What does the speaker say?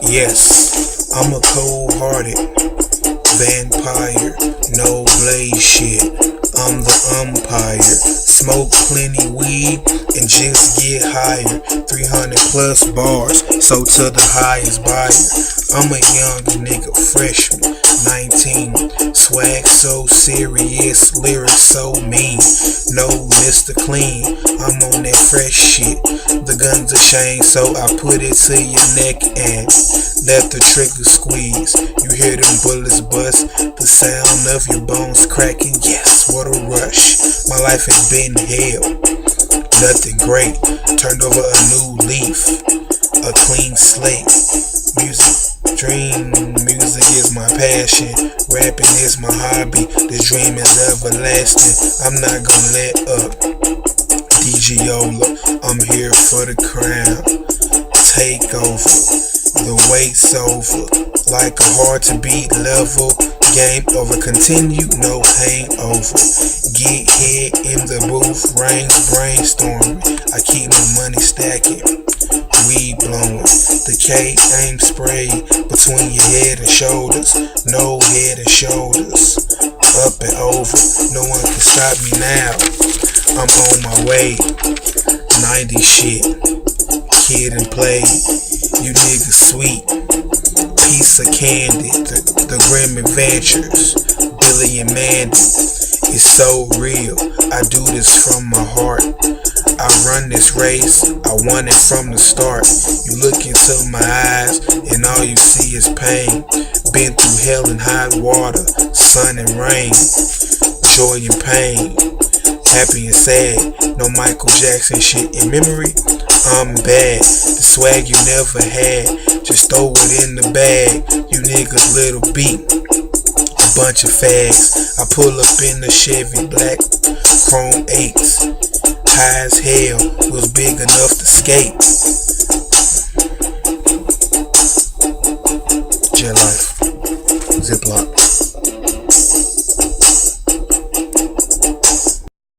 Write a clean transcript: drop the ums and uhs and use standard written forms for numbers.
Yes, I'm a cold-hearted vampire, no blaze shit. I'm the umpire. Smoke plenty weed and just get higher. 300 plus bars, so to the highest buyer. I'm a young nigga, freshman, 19. Swag so serious, lyrics so mean. No Mr. Clean, I'm on that fresh shit. The gun's a shame, so I put it to your neck and let the trigger squeeze. You hear them bullets bust, the sound of your bones cracking. Yes, what a rush. My life has been hell, nothing great. Turned over a new leaf, a clean slate. Music is my passion. Rapping is my hobby. This dream is everlasting. I'm not gonna let up. DJ Yola, I'm here for the crown. Take over. The wait's over. Like a hard to beat level. Game over. Continue, no hangover. Get hit in the booth. Rains brainstorming. I keep my money stacking. Weed blowing. The K aim spray between your head and shoulders. No head and shoulders. Up and over. No one can stop me now. I'm on my way. 90 shit. Kid and play. You niggas sweet. Piece of candy. The grim adventures. Billy and Mandy. It's so real. I do this from my heart. I run this race, I won it from the start. You look into my eyes and all you see is pain. Been through hell and hot water, sun and rain. Joy and pain, happy and sad. No Michael Jackson shit in memory. I'm bad, the swag you never had. Just throw it in the bag. You niggas little beat, a bunch of fags. I pull up in the Chevy black chrome 8s. High as hell, was big enough to skate. Jet life, Ziploc.